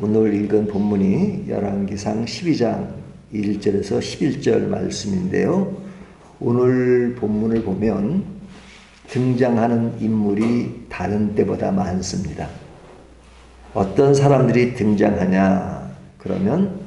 오늘 읽은 본문이 열왕기상 12장 1절에서 11절 말씀인데요. 오늘 본문을 보면 등장하는 인물이 다른 때보다 많습니다. 어떤 사람들이 등장하냐 그러면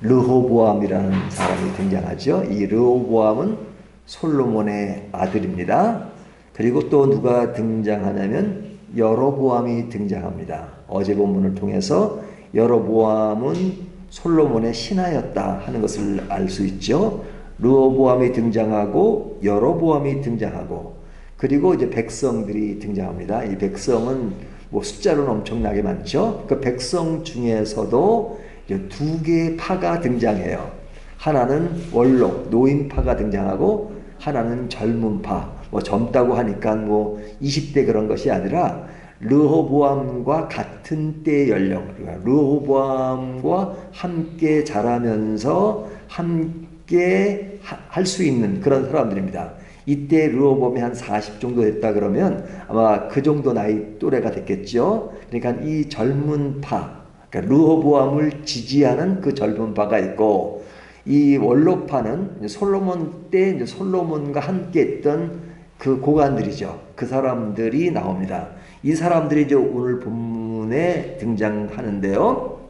르호보암이라는 사람이 등장하죠. 이 르호보암은 솔로몬의 아들입니다. 그리고 또 누가 등장하냐면 여로보암이 등장합니다. 어제 본문을 통해서 여로보암은 솔로몬의 신하였다 하는 것을 알 수 있죠. 르호보암이 등장하고 여로보암이 등장하고 그리고 이제 백성들이 등장합니다. 이 백성은 뭐 숫자로는 엄청나게 많죠. 그 백성 중에서도 이제 두 개의 파가 등장해요. 하나는 원록 노인파가 등장하고 하나는 젊은 파. 뭐 젊다고 하니까 뭐 20대 그런 것이 아니라 르호보암과 같은 때 연령, 그러니까 르호보암과 함께 자라면서 함께 할 수 있는 그런 사람들입니다. 이때 르호보암이 한 40 정도 됐다 그러면 아마 그 정도 나이 또래가 됐겠죠. 그러니까 이 젊은 파, 그러니까 르호보암을 지지하는 그 젊은 파가 있고 이 원로파는 솔로몬 때 이제 솔로몬과 함께 했던 그 고관들이죠. 그 사람들이 나옵니다. 이 사람들이 이제 오늘 본문에 등장하는데요.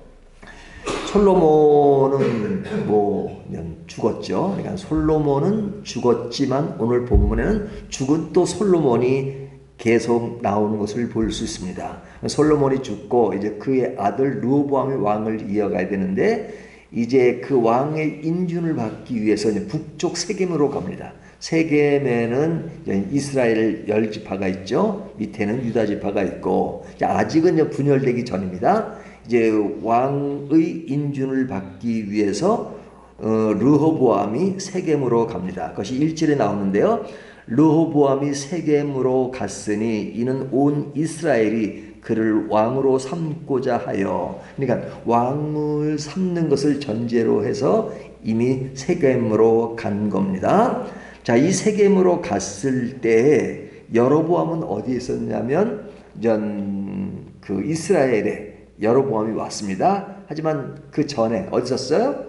솔로몬은 뭐 죽었죠. 그러니까 솔로몬은 죽었지만 오늘 본문에는 죽은 또 솔로몬이 계속 나오는 것을 볼 수 있습니다. 솔로몬이 죽고 이제 그의 아들 르호보암이 왕을 이어가야 되는데 이제 그 왕의 인준을 받기 위해서 이제 북쪽 세겜으로 갑니다. 세겜에는 이스라엘 10지파가 있죠. 밑에는 유다 지파가 있고 아직은 이제 분열되기 전입니다. 이제 왕의 인준을 받기 위해서 르호보암이 세겜으로 갑니다. 그것이 1절에 나오는데요. 르호보암이 세겜으로 갔으니 이는 온 이스라엘이 그를 왕으로 삼고자 하여, 그러니까 왕을 삼는 것을 전제로 해서 이미 세겜으로 간 겁니다. 자, 이 세겜으로 갔을 때 여로보암은 어디에 있었냐면 그 이스라엘에 여로보암이 왔습니다. 하지만 그 전에 어디 있었어요?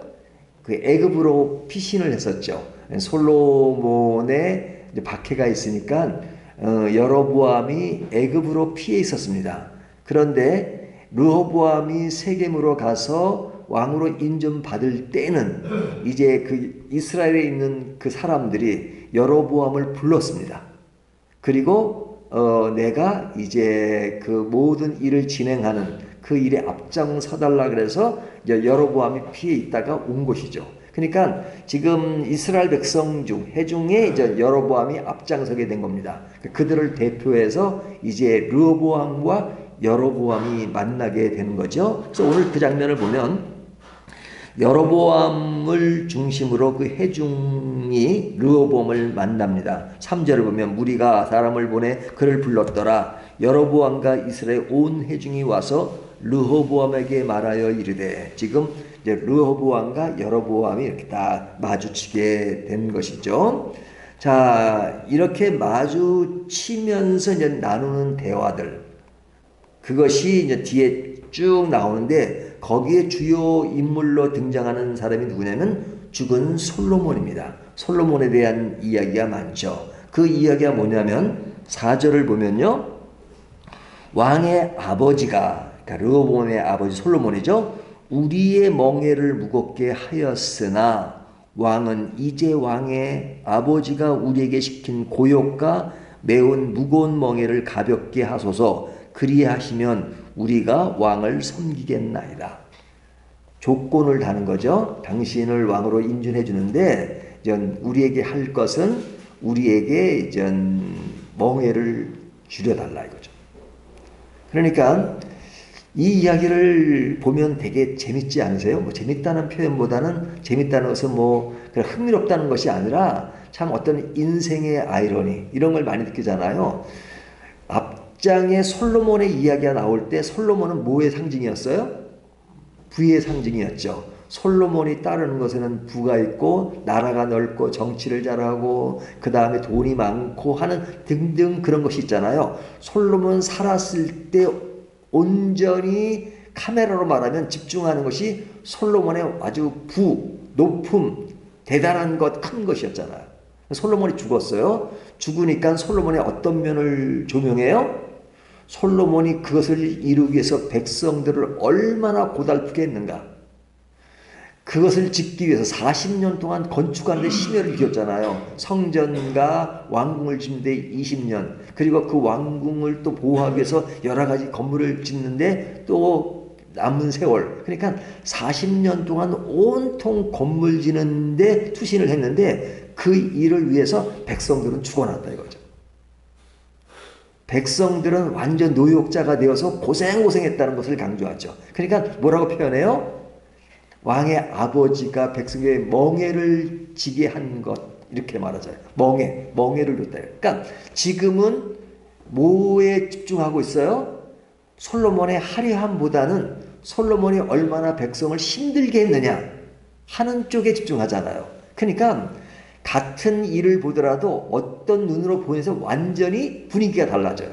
그 애굽으로 피신을 했었죠. 솔로몬의 박해가 있으니까 여로보암이 애굽으로 피해 있었습니다. 그런데 르호보암이 세겜으로 가서 왕으로 인정받을 때는 이제 그 이스라엘에 있는 그 사람들이 여로보암을 불렀습니다. 그리고 내가 이제 그 모든 일을 진행하는 그 일에 앞장서달라 그래서 여로보암이 피해 있다가 온 것이죠. 그러니까 지금 이스라엘 백성 중 회중에 이제 여로보암이 앞장서게 된 겁니다. 그들을 대표해서 이제 르호보암과 여로보암이 만나게 되는 거죠. 그래서 오늘 그 장면을 보면 여로보암을 중심으로 그 회중이 르호보암을 만납니다. 3절을 보면 무리가 사람을 보내 그를 불렀더라. 여로보암과 이스라엘 온 회중이 와서 르호보암에게 말하여 이르되, 지금 이제 르호보암과 여로보암이 이렇게 딱 마주치게 된 것이죠. 자, 이렇게 마주치면서 이제 나누는 대화들, 그것이 이제 뒤에 쭉 나오는데 거기에 주요 인물로 등장하는 사람이 누구냐면 죽은 솔로몬입니다. 솔로몬에 대한 이야기가 많죠. 그 이야기가 뭐냐면 4절을 보면요. 왕의 아버지가, 그러니까 르호보암의 아버지 솔로몬이죠. 우리의 멍에를 무겁게 하였으나 왕은 이제 왕의 아버지가 우리에게 시킨 고욕과 매운 무거운 멍에를 가볍게 하소서. 그리하시면 우리가 왕을 섬기겠나이다. 조건을 다는 거죠. 당신을 왕으로 인준해 주는데 우리에게 할 것은 우리에게 멍에를 줄여달라 이거죠. 그러니까 이 이야기를 보면 되게 재밌지 않으세요? 뭐 재밌다는 표현보다는 재밌다는 것은 뭐 흥미롭다는 것이 아니라 참 어떤 인생의 아이러니 이런 걸 많이 느끼잖아요. 앞장에 솔로몬의 이야기가 나올 때 솔로몬은 뭐의 상징이었어요? 부의 상징이었죠. 솔로몬이 따르는 것에는 부가 있고 나라가 넓고 정치를 잘하고 그 다음에 돈이 많고 하는 등등 그런 것이 있잖아요. 솔로몬 살았을 때 온전히 카메라로 말하면 집중하는 것이 솔로몬의 아주 높음, 대단한 것, 큰 것이었잖아요. 솔로몬이 죽었어요. 죽으니까 솔로몬의 어떤 면을 조명해요? 솔로몬이 그것을 이루기 위해서 백성들을 얼마나 고달프게 했는가. 그것을 짓기 위해서 40년 동안 건축하는 데 심혈을 기울였잖아요. 성전과 왕궁을 짓는 데 20년, 그리고 그 왕궁을 또 보호하기 위해서 여러 가지 건물을 짓는데 또 남은 세월, 그러니까 40년 동안 온통 건물 짓는 데 투신을 했는데 그 일을 위해서 백성들은 죽어났다 이거죠. 백성들은 완전 노역자가 되어서 고생했다는 것을 강조하죠. 그러니까 뭐라고 표현해요? 왕의 아버지가 백성에게 멍에를 지게 한 것, 이렇게 말하잖아요. 멍에를 줬다. 그러니까 지금은 뭐에 집중하고 있어요? 솔로몬의 화려함보다는 솔로몬이 얼마나 백성을 힘들게 했느냐 하는 쪽에 집중하잖아요. 그러니까 같은 일을 보더라도 어떤 눈으로 보면서 완전히 분위기가 달라져요.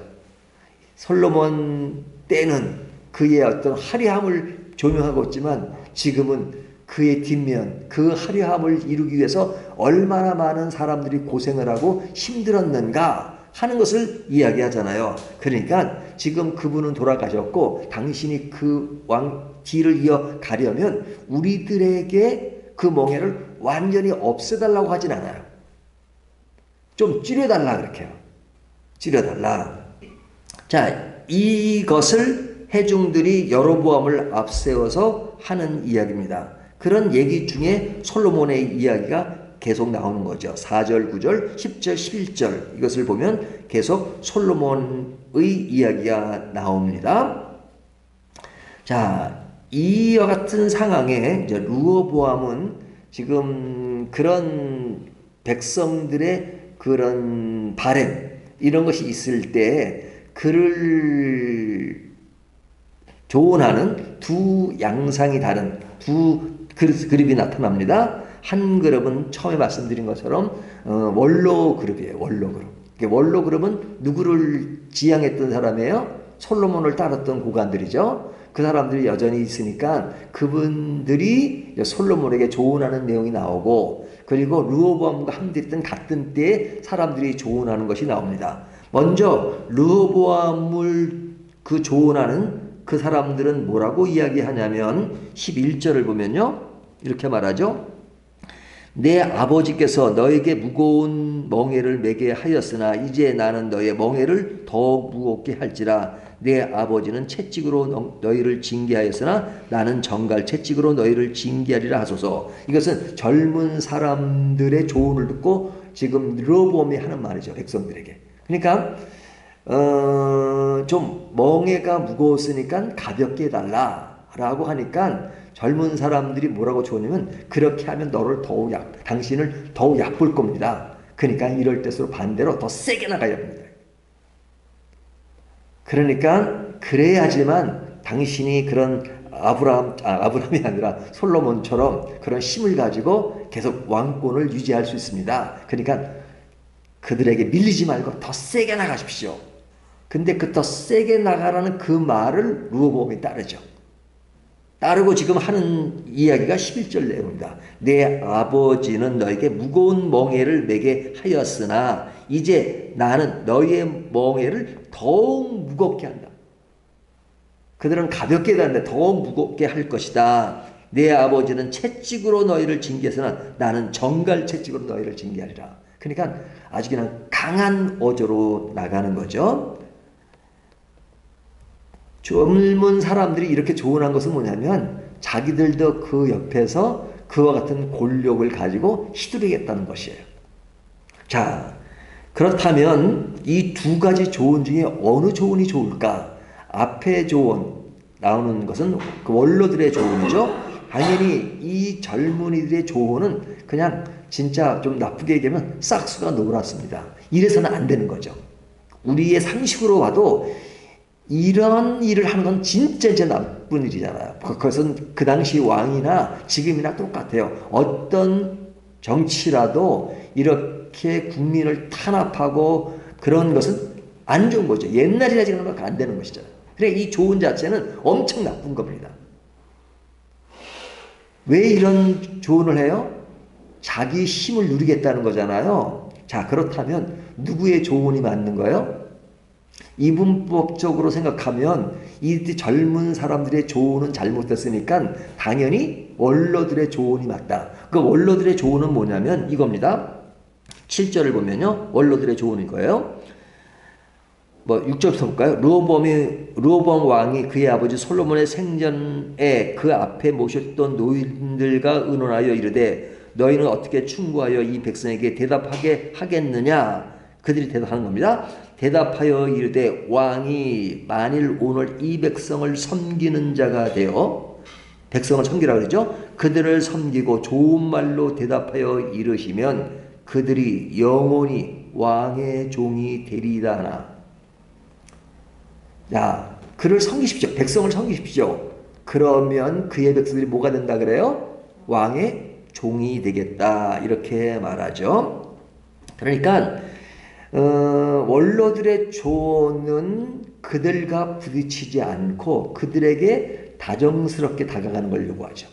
솔로몬 때는 그의 어떤 화려함을 조명하고 있지만 지금은 그의 뒷면, 그 화려함을 이루기 위해서 얼마나 많은 사람들이 고생을 하고 힘들었는가 하는 것을 이야기하잖아요. 그러니까 지금 그분은 돌아가셨고 당신이 그 왕 뒤를 이어가려면 우리들에게 그 멍에를 완전히 없애달라고 하진 않아요. 좀 줄여달라 그렇게 해요. 줄여달라. 자, 이것을 회중들이 여로보암을 앞세워서 하는 이야기입니다. 그런 얘기 중에 솔로몬의 이야기가 계속 나오는 거죠. 4절, 9절, 10절, 11절 이것을 보면 계속 솔로몬의 이야기가 나옵니다. 자, 이와 같은 상황에 이제 르호보암은 지금 그런 백성들의 그런 바램 이런 것이 있을 때 그를 조언하는 두 양상이 다른 두 그룹이 나타납니다. 한 그룹은 처음에 말씀드린 것처럼 원로 그룹이에요. 원로 그룹. 원로 그룹은 누구를 지향했던 사람이에요? 솔로몬을 따랐던 고관들이죠. 그 사람들이 여전히 있으니까 그분들이 솔로몬에게 조언하는 내용이 나오고, 그리고 르호보암과 함께했던 같은 때에 사람들이 조언하는 것이 나옵니다. 먼저 르호보암을 그 조언하는 그 사람들은 뭐라고 이야기하냐면 11절을 보면요, 이렇게 말하죠. 내 아버지께서 너에게 무거운 멍에를 매게 하였으나 이제 나는 너의 멍에를 더 무겁게 할지라. 내 아버지는 채찍으로 너희를 징계하였으나 나는 정갈 채찍으로 너희를 징계하리라 하소서. 이것은 젊은 사람들의 조언을 듣고 지금 르호보암이 하는 말이죠, 백성들에게. 그러니까 좀 멍에가 무거웠으니까 가볍게 해달라라고 하니까 젊은 사람들이 뭐라고 조언하면 그렇게 하면 당신을 더욱 얕볼 겁니다. 그러니까 이럴 때수록 반대로 더 세게 나가야 합니다. 그러니까 그래야지만 당신이 그런 아브라함이 아니라 솔로몬처럼 그런 힘을 가지고 계속 왕권을 유지할 수 있습니다. 그러니까 그들에게 밀리지 말고 더 세게 나가십시오. 근데 그 더 세게 나가라는 그 말을 르호보암이 따르죠. 따르고 지금 하는 이야기가 11절 내용입니다. 내 아버지는 너에게 무거운 멍에를 매게 하였으나 이제 나는 너희의 멍에를 더욱 무겁게 한다. 그들은 가볍게 하는데 더욱 무겁게 할 것이다. 내 아버지는 채찍으로 너희를 징계했으나 나는 정갈 채찍으로 너희를 징계하리라. 그러니까 아주 그냥 강한 어조로 나가는 거죠. 젊은 사람들이 이렇게 조언한 것은 뭐냐면 자기들도 그 옆에서 그와 같은 권력을 가지고 휘두르겠다는 것이에요. 자, 그렇다면 이 두 가지 조언 중에 어느 조언이 좋을까? 앞에 조언 나오는 것은 그 원로들의 조언이죠. 당연히 이 젊은이들의 조언은 그냥 진짜 좀 나쁘게 얘기하면 싹수가 놀았습니다. 이래서는 안 되는 거죠. 우리의 상식으로 봐도 이런 일을 하는 건 진짜 나쁜 일이잖아요. 그것은 그 당시 왕이나 지금이나 똑같아요. 어떤 정치라도 이렇게 국민을 탄압하고 그런 것은 안 좋은 거죠. 옛날이나 지금 안 되는 것이잖아요. 그래, 이 조언 자체는 엄청 나쁜 겁니다. 왜 이런 조언을 해요? 자기 힘을 누리겠다는 거잖아요. 자, 그렇다면 누구의 조언이 맞는 거예요? 이분법적으로 생각하면 이 젊은 사람들의 조언은 잘못됐으니까 당연히 원로들의 조언이 맞다. 그 원로들의 조언은 뭐냐면 이겁니다. 7절을 보면요. 원로들의 조언인 거예요. 6절부터 볼까요? 르호보암 왕이 그의 아버지 솔로몬의 생전에 그 앞에 모셨던 노인들과 의논하여 이르되 너희는 어떻게 충고하여 이 백성에게 대답하게 하겠느냐? 그들이 대답하는 겁니다. 대답하여 이르되 왕이 만일 오늘 이 백성을 섬기는 자가 되어 백성을 섬기라고 그러죠. 그들을 섬기고 좋은 말로 대답하여 이르시면 그들이 영원히 왕의 종이 되리이다 하나. 자, 그를 섬기십시오. 백성을 섬기십시오. 그러면 그의 백성들이 뭐가 된다 그래요? 왕의 종이 되겠다. 이렇게 말하죠. 그러니까 원로들의 조언은 그들과 부딪히지 않고 그들에게 다정스럽게 다가가는 걸 요구하죠.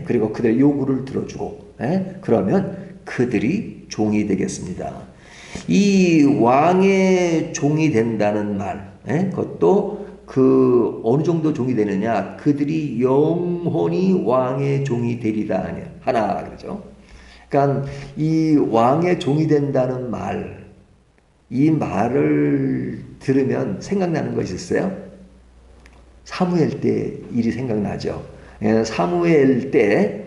그리고 그들의 요구를 들어주고 그러면 그들이 종이 되겠습니다. 이 왕의 종이 된다는 말, 그것도 그 어느 정도 종이 되느냐? 그들이 영원히 왕의 종이 되리라 하나 그러죠. 그러니까 이 왕의 종이 된다는 말, 이 말을 들으면 생각나는 거 있었어요? 사무엘 때 일이 생각나죠. 사무엘 때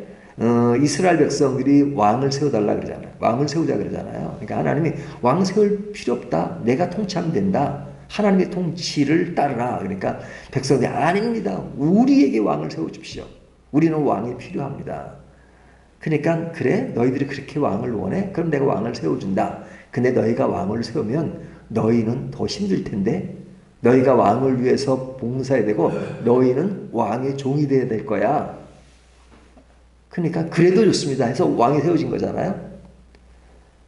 이스라엘 백성들이 왕을 세워달라 그러잖아요. 왕을 세우자 그러잖아요. 그러니까 하나님이 왕 세울 필요 없다. 내가 통치하면 된다. 하나님의 통치를 따르라. 그러니까 백성들이 아닙니다. 우리에게 왕을 세워주십시오. 우리는 왕이 필요합니다. 그러니까 그래 너희들이 그렇게 왕을 원해? 그럼 내가 왕을 세워준다. 근데 너희가 왕을 세우면 너희는 더 힘들 텐데 너희가 왕을 위해서 봉사해야 되고 너희는 왕의 종이 되어야 될 거야. 그러니까 그래도 좋습니다 해서 왕이 세워진 거잖아요.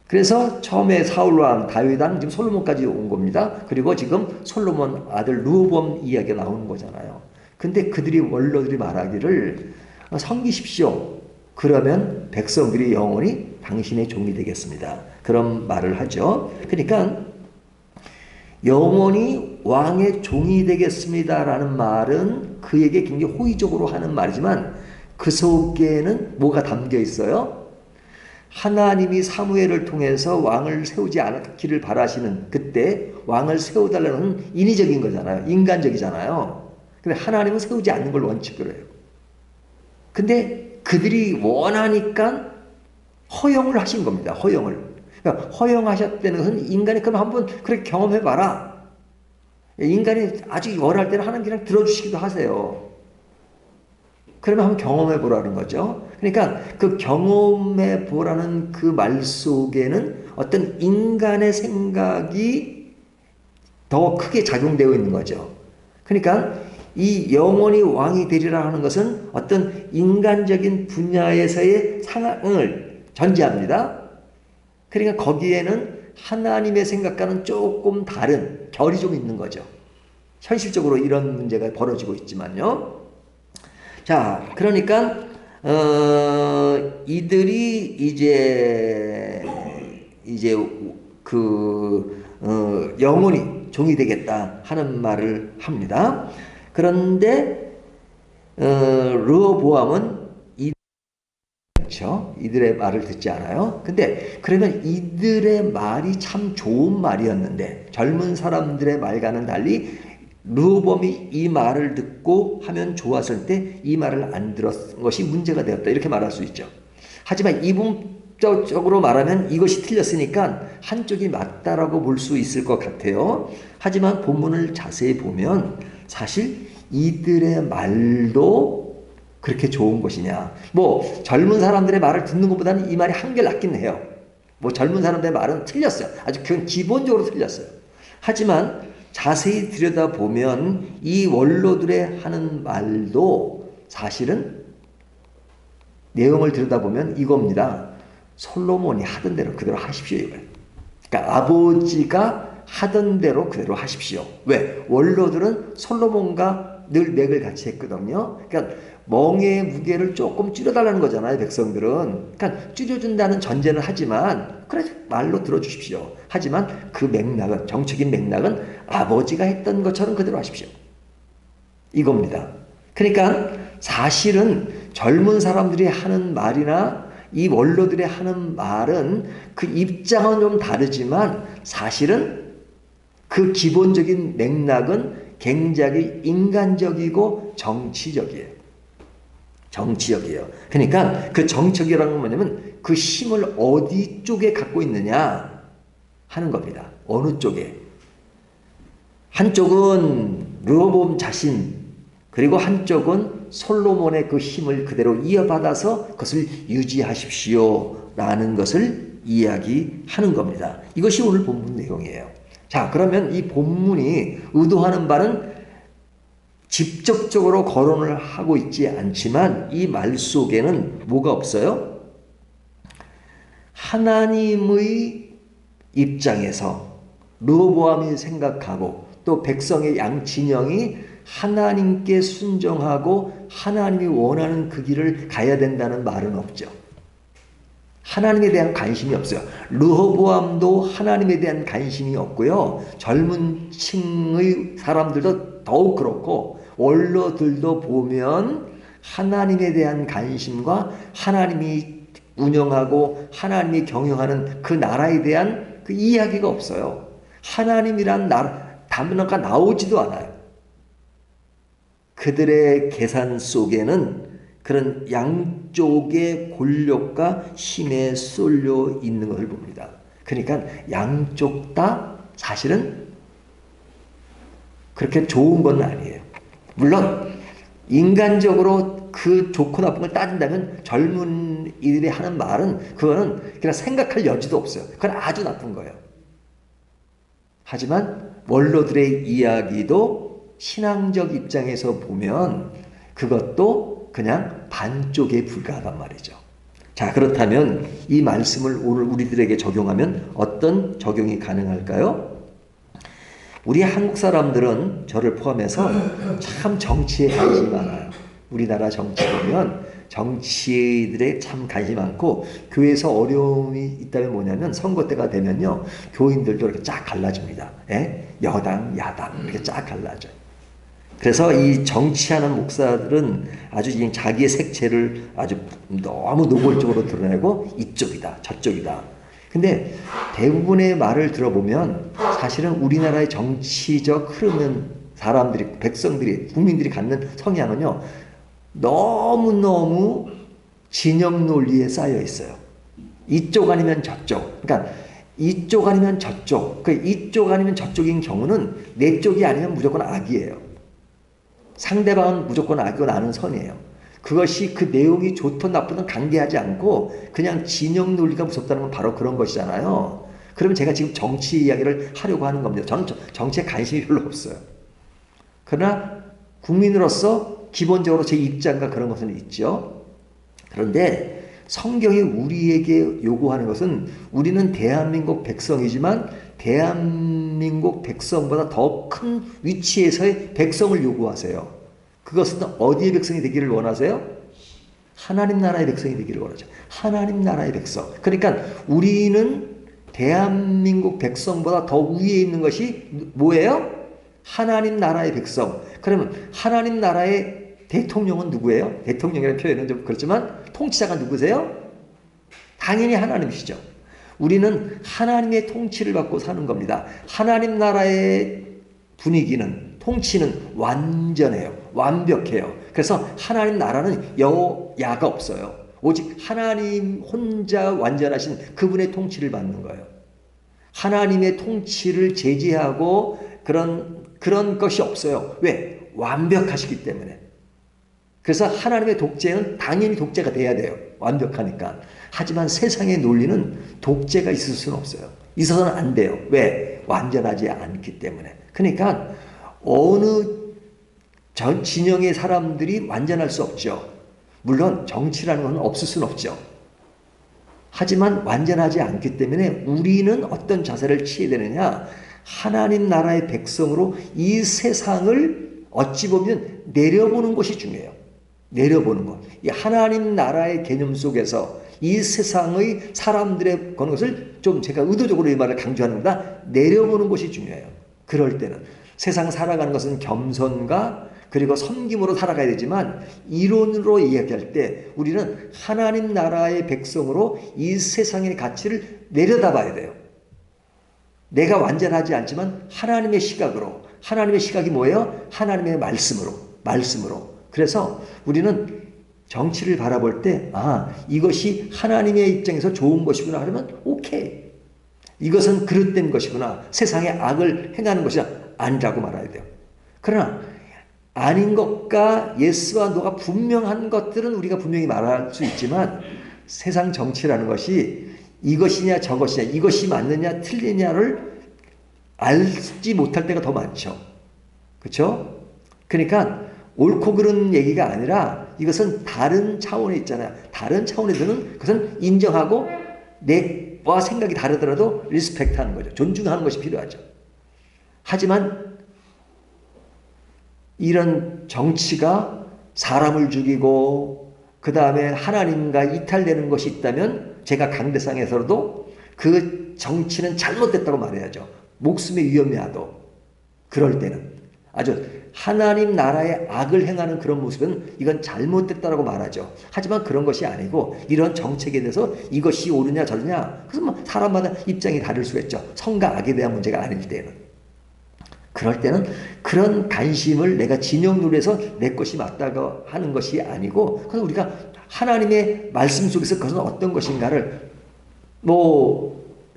그래서 처음에 사울왕, 다윗왕, 지금 솔로몬까지 온 겁니다. 그리고 지금 솔로몬 아들 르호보암 이야기가 나오는 거잖아요. 근데 그들이 원로들이 말하기를 섬기십시오. 그러면 백성들이 영원히 당신의 종이 되겠습니다. 그런 말을 하죠. 그러니까 영원히 왕의 종이 되겠습니다라는 말은 그에게 굉장히 호의적으로 하는 말이지만 그 속에는 뭐가 담겨 있어요? 하나님이 사무엘을 통해서 왕을 세우지 않기를 바라시는 그때 왕을 세워달라는 인위적인 거잖아요. 인간적이잖아요. 근데 하나님은 세우지 않는 걸 원칙으로 해요. 근데 그들이 원하니까 허용을 하신 겁니다. 허용을. 그러니까 허용하셨다는 것은 인간이 그럼 한번 그렇게 경험해봐라. 인간이 아주 원할 때는 하나님 그냥 들어주시기도 하세요. 그러면 한번 경험해보라는 거죠. 그러니까 그 경험해보라는 그 말 속에는 어떤 인간의 생각이 더 크게 작용되어 있는 거죠. 그러니까 이 영원히 왕이 되리라 하는 것은 어떤 인간적인 분야에서의 상황을 전제합니다. 그러니까 거기에는 하나님의 생각과는 조금 다른 결이 좀 있는 거죠. 현실적으로 이런 문제가 벌어지고 있지만요. 자, 그러니까 이들이 이제 영원히 종이 되겠다 하는 말을 합니다. 그런데 르호보암은 그렇죠? 이들의 말을 듣지 않아요. 근데 그러면 이들의 말이 참 좋은 말이었는데 젊은 사람들의 말과는 달리 르호보암이 이 말을 듣고 하면 좋았을 때 이 말을 안 들었던 것이 문제가 되었다. 이렇게 말할 수 있죠. 하지만 이분적으로 말하면 이것이 틀렸으니까 한쪽이 맞다라고 볼 수 있을 것 같아요. 하지만 본문을 자세히 보면 사실 이들의 말도 그렇게 좋은 것이냐. 뭐 젊은 사람들의 말을 듣는 것보다는 이 말이 한결 낫긴 해요. 뭐 젊은 사람들의 말은 틀렸어요. 아주 기본적으로 틀렸어요. 하지만 자세히 들여다보면 이 원로들의 하는 말도 사실은 내용을 들여다보면 이겁니다. 솔로몬이 하던 대로 그대로 하십시오 이거예요. 그러니까 아버지가 하던 대로 그대로 하십시오. 왜? 원로들은 솔로몬과 늘 맥을 같이 했거든요. 그러니까 멍에의 무게를 조금 줄여달라는 거잖아요, 백성들은. 그러니까 줄여준다는 전제는 하지만, 그래, 말로 들어주십시오. 하지만 그 맥락은, 정책인 맥락은 아버지가 했던 것처럼 그대로 하십시오. 이겁니다. 그러니까 사실은 젊은 사람들이 하는 말이나 이 원로들이 하는 말은 그 입장은 좀 다르지만 사실은 그 기본적인 맥락은 굉장히 인간적이고 정치적이에요. 정치적이에요. 그러니까 그 정치적이라는 건 뭐냐면 그 힘을 어디 쪽에 갖고 있느냐 하는 겁니다. 어느 쪽에. 한쪽은 르호보암 자신, 그리고 한쪽은 솔로몬의 그 힘을 그대로 이어받아서 그것을 유지하십시오 라는 것을 이야기하는 겁니다. 이것이 오늘 본문 내용이에요. 자, 그러면 이 본문이 의도하는 바는 직접적으로 거론을 하고 있지 않지만 이 말 속에는 뭐가 없어요? 하나님의 입장에서 르호보암이 생각하고 또 백성의 양 진영이 하나님께 순종하고 하나님이 원하는 그 길을 가야 된다는 말은 없죠. 하나님에 대한 관심이 없어요. 르호보암도 하나님에 대한 관심이 없고요. 젊은 층의 사람들도 더욱 그렇고 원로들도 보면 하나님에 대한 관심과 하나님이 운영하고 하나님이 경영하는 그 나라에 대한 그 이야기가 없어요. 하나님이란 단어가 나오지도 않아요. 그들의 계산 속에는 그런 양쪽의 권력과 힘에 쏠려 있는 것을 봅니다. 그러니까 양쪽 다 사실은 그렇게 좋은 건 아니에요. 물론 인간적으로 그 좋고 나쁜 걸 따진다면 젊은 이들이 하는 말은 그거는 그냥 생각할 여지도 없어요. 그건 아주 나쁜 거예요. 하지만 원로들의 이야기도 신앙적 입장에서 보면 그것도 그냥 반쪽에 불과하단 말이죠. 자, 그렇다면 이 말씀을 오늘 우리들에게 적용하면 어떤 적용이 가능할까요? 우리 한국 사람들은 저를 포함해서 참 정치에 관심이 많아요. 우리나라 정치 보면 정치들에 참 관심이 많고 교회에서 어려움이 있다면 뭐냐면 선거 때가 되면요. 교인들도 이렇게 쫙 갈라집니다. 예? 여당, 야당 이렇게 쫙 갈라져요. 그래서 이 정치하는 목사들은 아주 자기의 색채를 아주 너무 노골적으로 드러내고 이쪽이다 저쪽이다. 근데 대부분의 말을 들어보면 사실은 우리나라의 정치적 흐름은 사람들이, 백성들이, 국민들이 갖는 성향은요. 너무너무 진영 논리에 쌓여 있어요. 이쪽 아니면 저쪽. 그러니까 이쪽 아니면 저쪽. 이쪽 아니면 저쪽인 경우는 내 쪽이 아니면 무조건 악이에요. 상대방은 무조건 악이고 나는 선이에요. 그것이 그 내용이 좋든 나쁘든 관계하지 않고 그냥 진영 논리가 무섭다는 건 바로 그런 것이잖아요. 그러면 제가 지금 정치 이야기를 하려고 하는 겁니다. 저는 정치에 관심이 별로 없어요. 그러나 국민으로서 기본적으로 제 입장과 그런 것은 있죠. 그런데 성경이 우리에게 요구하는 것은 우리는 대한민국 백성이지만 대한민국 백성보다 더 큰 위치에서의 백성을 요구하세요. 그것은 어디의 백성이 되기를 원하세요? 하나님 나라의 백성이 되기를 원하죠. 하나님 나라의 백성. 그러니까 우리는 대한민국 백성보다 더 위에 있는 것이 뭐예요? 하나님 나라의 백성. 그러면 하나님 나라의 대통령은 누구예요? 대통령이라는 표현은 좀 그렇지만 통치자가 누구세요? 당연히 하나님이시죠. 우리는 하나님의 통치를 받고 사는 겁니다. 하나님 나라의 분위기는, 통치는 완전해요. 완벽해요. 그래서 하나님 나라는 여야가 없어요. 오직 하나님 혼자 완전하신 그분의 통치를 받는 거예요. 하나님의 통치를 제지하고 그런 것이 없어요. 왜? 완벽하시기 때문에. 그래서 하나님의 독재는 당연히 독재가 돼야 돼요. 완벽하니까. 하지만 세상의 논리는 독재가 있을 수는 없어요. 있어서는 안 돼요. 왜? 완전하지 않기 때문에. 그러니까 어느 전 진영의 사람들이 완전할 수 없죠. 물론 정치라는 건 없을 수는 없죠. 하지만 완전하지 않기 때문에 우리는 어떤 자세를 취해야 되느냐? 하나님 나라의 백성으로 이 세상을 어찌 보면 내려보는 것이 중요해요. 내려보는 것. 이 하나님 나라의 개념 속에서 이 세상의 사람들의 그런 것을 좀 제가 의도적으로 이 말을 강조하는 것보다 내려보는 것이 중요해요. 그럴 때는 세상 살아가는 것은 겸손과 그리고 섬김으로 살아가야 되지만 이론으로 이야기할 때 우리는 하나님 나라의 백성으로 이 세상의 가치를 내려다봐야 돼요. 내가 완전하지 않지만 하나님의 시각으로. 하나님의 시각이 뭐예요? 하나님의 말씀으로. 그래서 우리는 정치를 바라볼 때 이것이 하나님의 입장에서 좋은 것이구나 하면 오케이. 이것은 그릇된 것이구나. 세상의 악을 행하는 것이 아니라고 말해야 돼요. 그러나 아닌 것과 예스와 노가 분명한 것들은 우리가 분명히 말할 수 있지만 세상 정치라는 것이 이것이냐 저것이냐, 이것이 맞느냐 틀리냐를 알지 못할 때가 더 많죠. 그렇죠? 그러니까 옳고 그른 얘기가 아니라 이것은 다른 차원에 있잖아요. 다른 차원에서는 그것은 인정하고 내와 생각이 다르더라도 리스펙트하는 거죠. 존중하는 것이 필요하죠. 하지만 이런 정치가 사람을 죽이고 그 다음에 하나님과 이탈되는 것이 있다면 제가 강대상에서도 그 정치는 잘못됐다고 말해야죠. 목숨의 위험이 하도. 그럴 때는 아주 하나님 나라의 악을 행하는 그런 모습은 이건 잘못됐다라고 말하죠. 하지만 그런 것이 아니고 이런 정책에 대해서 이것이 옳으냐 저르냐 그래서 뭐 사람마다 입장이 다를 수가 있죠. 선과 악에 대한 문제가 아닐 때는. 그럴 때는 그런 관심을 내가 진영 논리에서 내 것이 맞다고 하는 것이 아니고 그래서 우리가 하나님의 말씀 속에서 그것은 어떤 것인가를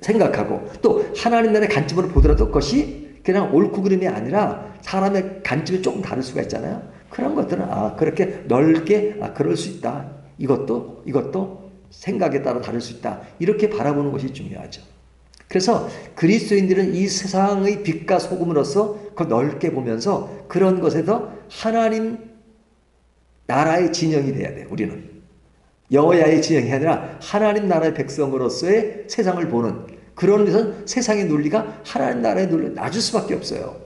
생각하고 또 하나님 나라의 관점으로 보더라도 그것이 그냥 옳고 그름이 아니라 사람의 관점이 조금 다를 수가 있잖아요. 그런 것들은 그렇게 넓게 그럴 수 있다. 이것도 생각에 따라 다를 수 있다. 이렇게 바라보는 것이 중요하죠. 그래서 그리스도인들은 이 세상의 빛과 소금으로서 그 넓게 보면서 그런 것에서 하나님 나라의 진영이 돼야 돼요. 우리는 여호야의 진영이 아니라 하나님 나라의 백성으로서의 세상을 보는 그런 데서는 세상의 논리가 하나님 나라의 논리를 낮을 수밖에 없어요.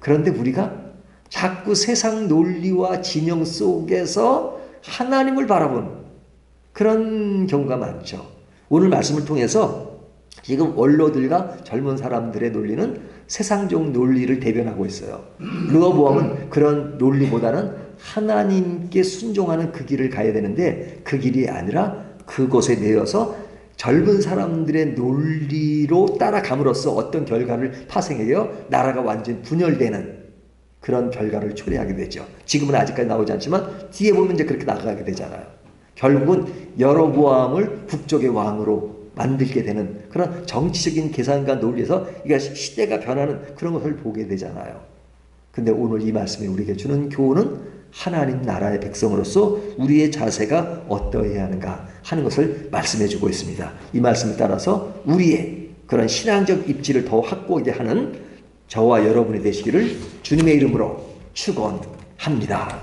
그런데 우리가 자꾸 세상 논리와 진영 속에서 하나님을 바라보는 그런 경우가 많죠. 오늘 말씀을 통해서 지금 원로들과 젊은 사람들의 논리는 세상적 논리를 대변하고 있어요. 르호보암은 그런 논리보다는 하나님께 순종하는 그 길을 가야 되는데 그 길이 아니라 그곳에 내어서 젊은 사람들의 논리로 따라감으로써 어떤 결과를 파생해요? 나라가 완전히 분열되는 그런 결과를 초래하게 되죠. 지금은 아직까지 나오지 않지만 뒤에 보면 이제 그렇게 나가게 되잖아요. 결국은 여로보암을 북쪽의 왕으로 만들게 되는 그런 정치적인 계산과 논리에서 이게 시대가 변하는 그런 것을 보게 되잖아요. 근데 오늘 이 말씀이 우리에게 주는 교훈은 하나님 나라의 백성으로서 우리의 자세가 어떠해야 하는가 하는 것을 말씀해 주고 있습니다. 이 말씀을 따라서 우리의 그런 신앙적 입지를 더 확고하게 하는 저와 여러분이 되시기를 주님의 이름으로 축원합니다.